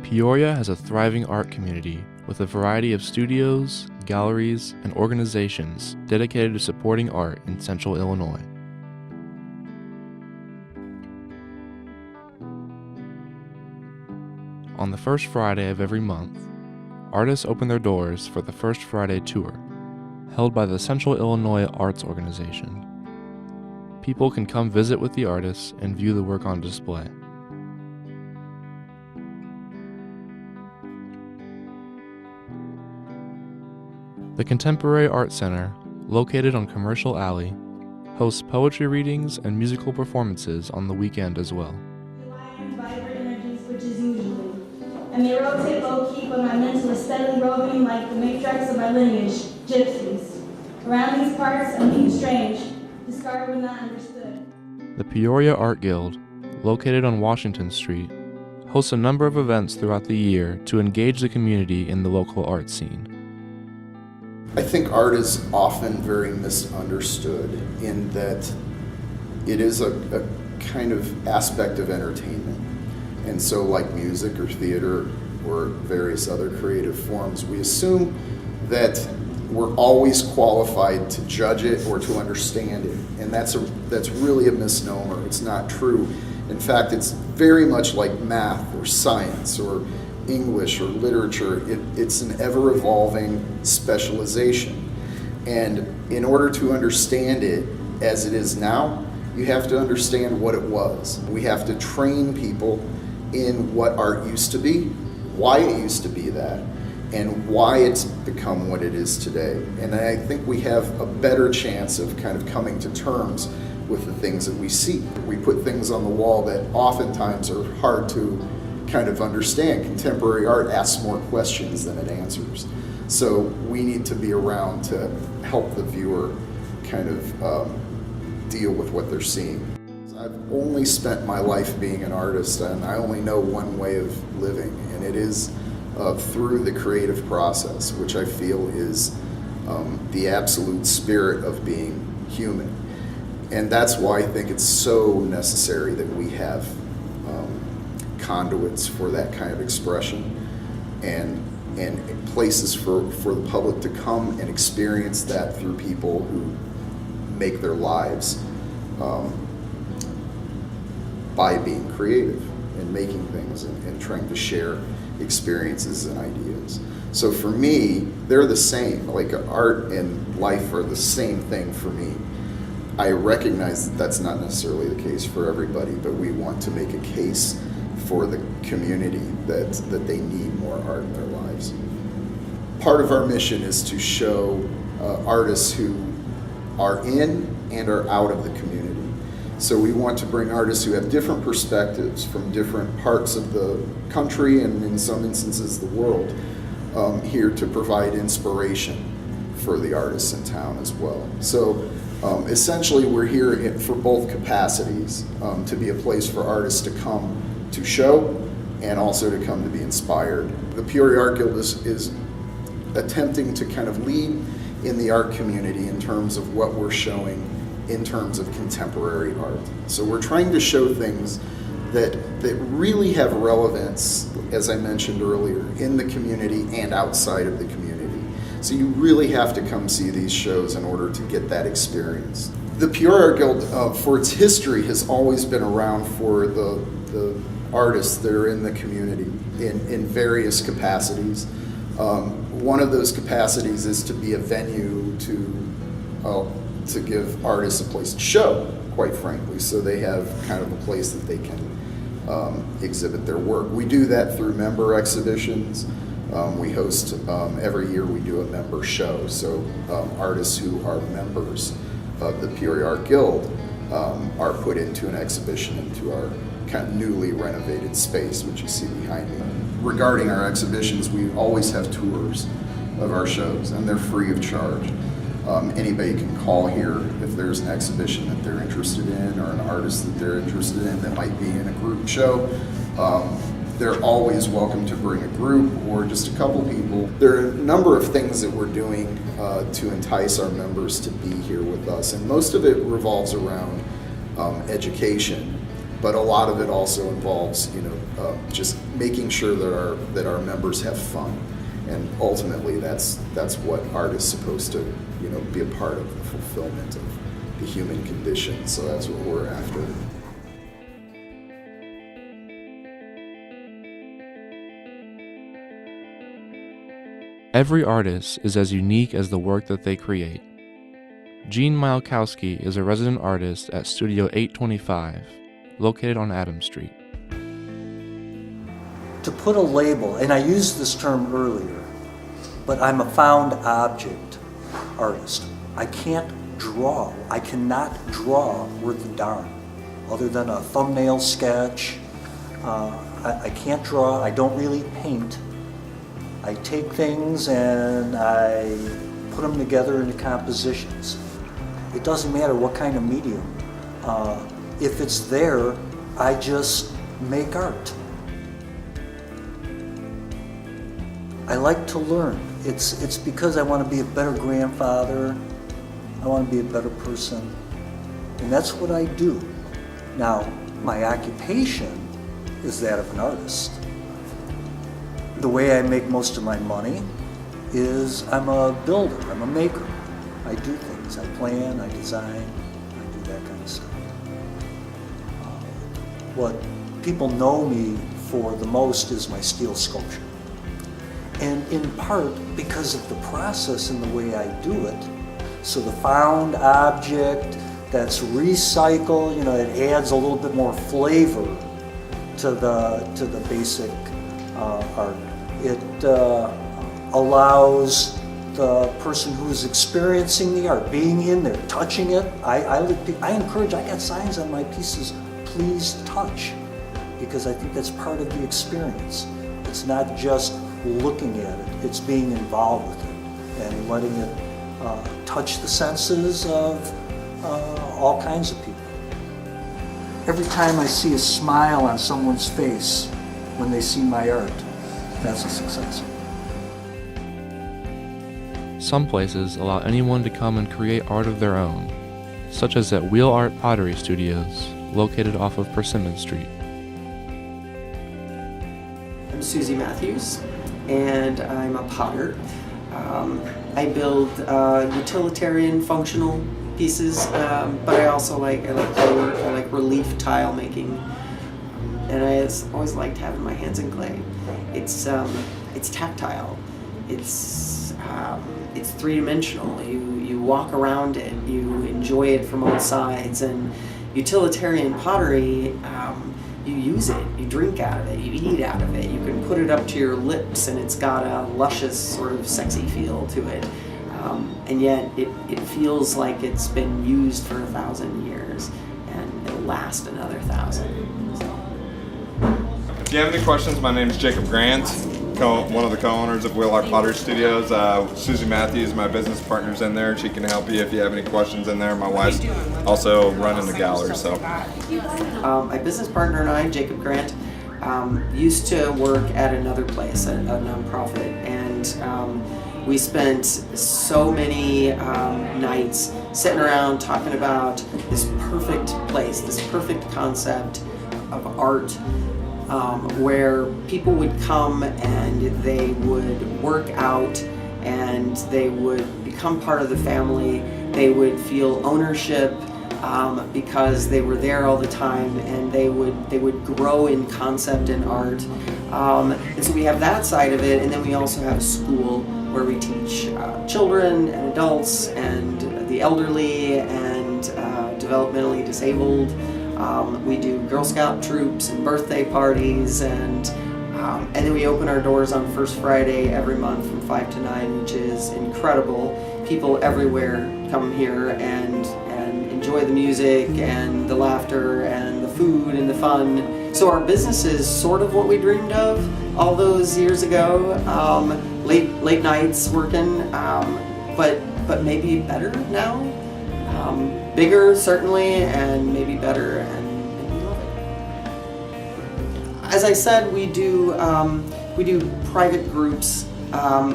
Peoria has a thriving art community with a variety of studios, galleries, and organizations dedicated to supporting art in Central Illinois. On the first Friday of every month, artists open their doors for the First Friday Tour, held by the Central Illinois Arts Organization. People can come visit with the artists and view the work on display. The Contemporary Art Center, located on Commercial Alley, hosts poetry readings and musical performances on the weekend as well. Vibrant energies, which is usually. I may rotate low-key, but my mental is steadily roving like the matriarchs of my lineage, gypsies. Around these parts, I'm being strange, discarded when not understood. The Peoria Art Guild, located on Washington Street, hosts a number of events throughout the year to engage the community in the local art scene. I think art is often very misunderstood in that it is a kind of aspect of entertainment. And so like music or theater or various other creative forms, we assume that we're always qualified to judge it or to understand it. And that's really a misnomer. It's not true. In fact, it's very much like math or science or English or literature. It's an ever-evolving specialization. And in order to understand it as it is now, you have to understand what it was. We have to train people in what art used to be, why it used to be that, and why it's become what it is today. And I think we have a better chance of kind of coming to terms with the things that we see. We put things on the wall that oftentimes are hard to kind of understand. Contemporary art asks more questions than it answers. So we need to be around to help the viewer kind of deal with what they're seeing. I've only spent my life being an artist, and I only know one way of living, and it is through the creative process, which I feel is the absolute spirit of being human. And that's why I think it's so necessary that we have conduits for that kind of expression and places for the public to come and experience that through people who make their lives by being creative and making things and trying to share experiences and ideas. So for me, they're the same. Like art and life are the same thing for me. I recognize that that's not necessarily the case for everybody, but we want to make a case for the community that they need more art in their lives. Part of our mission is to show artists who are in and are out of the community. So we want to bring artists who have different perspectives from different parts of the country and in some instances the world here to provide inspiration for the artists in town as well. So essentially we're here for both capacities, to be a place for artists to come to show and also to come to be inspired. The Peoria Art Guild is attempting to kind of lead in the art community in terms of what we're showing in terms of contemporary art. So we're trying to show things that really have relevance, as I mentioned earlier, in the community and outside of the community. So you really have to come see these shows in order to get that experience. The Peoria Art Guild, for its history, has always been around for the artists that are in the community in various capacities. One of those capacities is to be a venue to give artists a place to show, quite frankly, so they have kind of a place that they can exhibit their work. We do that through member exhibitions. We host, every year we do a member show, so artists who are members of the Peoria Art Guild are put into an exhibition into our kind of newly renovated space, which you see behind me. Regarding our exhibitions, we always have tours of our shows, and they're free of charge. Anybody can call here if there's an exhibition that they're interested in or an artist that they're interested in that might be in a group show. They're always welcome to bring a group or just a couple people. There are a number of things that we're doing to entice our members to be here with us, and most of it revolves around education, but a lot of it also involves, just making sure that our members have fun. And ultimately, that's what art is supposed to, be a part of the fulfillment of the human condition. So that's what we're after. Every artist is as unique as the work that they create. Gene Mielkowski is a resident artist at Studio 825, located on Adams Street. To put a label, and I used this term earlier, but I'm a found object artist. I can't draw. I cannot draw worth a darn, other than a thumbnail sketch. I can't draw. I don't really paint. I take things and I put them together into compositions. It doesn't matter what kind of medium. If it's there, I just make art. I like to learn. It's because I want to be a better grandfather. I want to be a better person. And that's what I do. Now, my occupation is that of an artist. The way I make most of my money is I'm a builder, I'm a maker. I do things, I plan, I design, I do that kind of stuff. What people know me for the most is my steel sculpture. And in part because of the process and the way I do it. So the found object that's recycled, it adds a little bit more flavor to the basic art. It allows the person who's experiencing the art, being in there, touching it. I encourage, I got signs on my pieces, please touch, because I think that's part of the experience. It's not just looking at it, it's being involved with it and letting it touch the senses of all kinds of people. Every time I see a smile on someone's face when they see my art, that's a success. Some places allow anyone to come and create art of their own, such as at Wheel Art Pottery Studios, located off of Persimmon Street. I'm Susie Matthews, and I'm a potter. I build utilitarian, functional pieces, but I also like clay work. I like relief tile making, and I always liked having my hands in clay. It's tactile. It's three-dimensional. You walk around it. You enjoy it from all sides. And utilitarian pottery, you use it. You drink out of it. You eat out of it. You can put it up to your lips, and it's got a luscious, sort of sexy feel to it. And yet, it feels like it's been used for 1,000 years, and it'll last another 1,000. So. If you have any questions, my name is Jacob Grant, one of the co-owners of Wheel Art Pottery Studios. Susie Matthews, my business partner's in there. She can help you if you have any questions in there. My wife's also running the gallery. So, my business partner and I, Jacob Grant, used to work at another place, a nonprofit, and we spent so many nights sitting around talking about this perfect place, this perfect concept of art, where people would come and they would work out and they would become part of the family. They would feel ownership because they were there all the time, and they would grow in concept and art. And so we have that side of it, and then we also have a school where we teach children and adults and the elderly and developmentally disabled. We do Girl Scout troops and birthday parties, and then we open our doors on first Friday every month from 5 to 9, which is incredible. People everywhere come here and enjoy the music and the laughter and the food and the fun. So our business is sort of what we dreamed of all those years ago. Late nights working, but maybe better now. Bigger certainly, and maybe better, and we love it. As I said, we do private groups.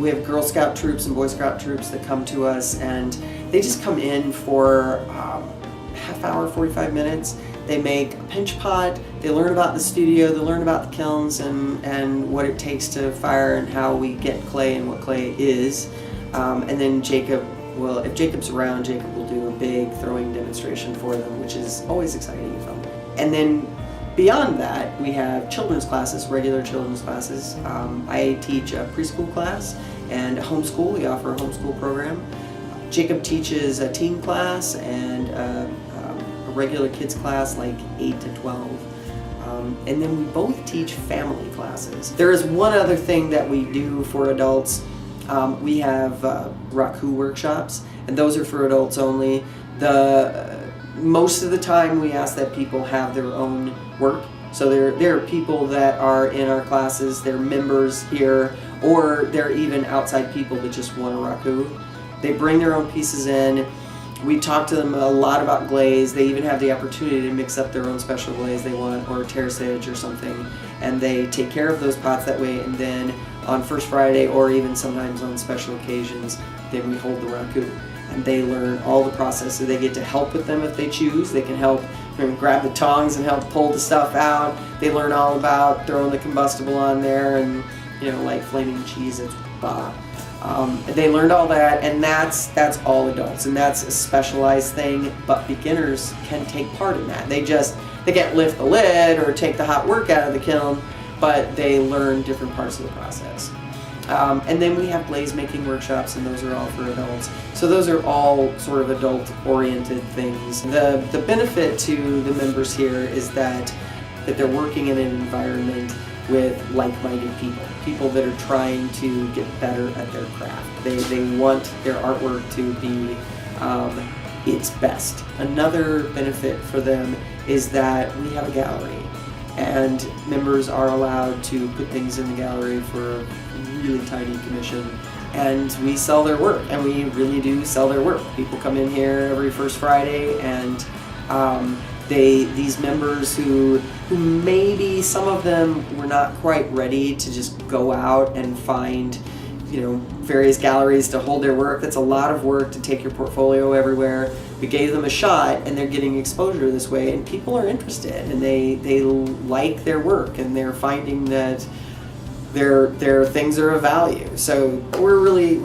We have Girl Scout troops and Boy Scout troops that come to us, and they just come in for half hour, 45 minutes. they make a pinch pot, they learn about the studio, they learn about the kilns and what it takes to fire and how we get clay and what clay is. And then Jacob will, if Jacob's around, Jacob will do a big throwing demonstration for them, which is always exciting and fun. And then beyond that, we have children's classes, regular children's classes. I teach a preschool class and a homeschool. We offer a homeschool program. Jacob teaches a teen class and a regular kids class, like 8 to 12. And then we both teach family classes. There is one other thing that we do for adults. We have raku workshops, and those are for adults only. Most of the time we ask that people have their own work. So there are people that are in our classes, they're members here, or they're even outside people that just want a raku. They bring their own pieces in. We talk to them a lot about glaze. They even have the opportunity to mix up their own special glaze they want, or terracage or something, and they take care of those pots that way. And then on First Friday, or even sometimes on special occasions, then we hold the raku, and they learn all the process. So they get to help with them if they choose. They can help grab the tongs and help pull the stuff out. They learn all about throwing the combustible on there, and like flaming cheese, it's bah. They learned all that, and that's all adults, and that's a specialized thing, but beginners can take part in that. They can't lift the lid or take the hot work out of the kiln, but they learn different parts of the process. And then we have glaze making workshops, and those are all for adults. So those are all sort of adult-oriented things. The benefit to the members here is that they're working in an environment with like-minded people that are trying to get better at their craft. They want their artwork to be its best. Another benefit for them is that we have a gallery, and members are allowed to put things in the gallery for a really tiny commission, and we sell their work, and we really do sell their work. People come in here every first Friday, and these members who maybe some of them were not quite ready to just go out and find various galleries to hold their work. That's a lot of work to take your portfolio everywhere. We gave them a shot, and they're getting exposure this way, and people are interested, and they like their work, and they're finding that their things are of value. So we're really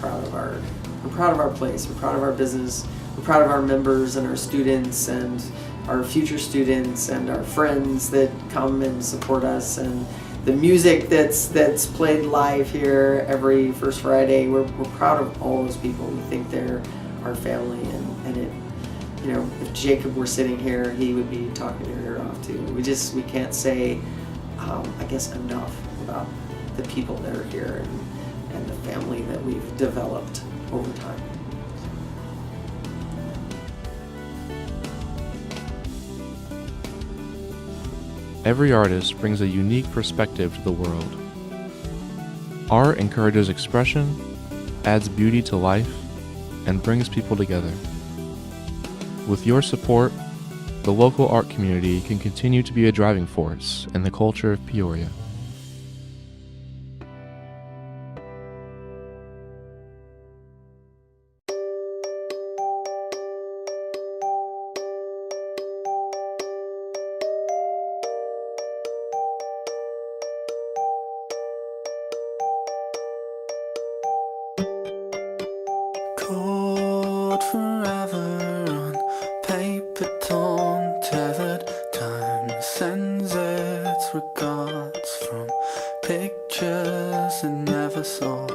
proud of our place. We're proud of our business. We're proud of our members and our students and our future students and our friends that come and support us, and the music that's played live here every first Friday. We're proud of all those people. We think they're our family, and it, if Jacob were sitting here, he would be talking your ear off too. We can't say, I guess, enough about the people that are here and the family that we've developed over time. Every artist brings a unique perspective to the world. Art encourages expression, adds beauty to life, and brings people together. With your support, the local art community can continue to be a driving force in the culture of Peoria. Caught forever on paper torn, tethered. Time sends its regards from pictures it never saw.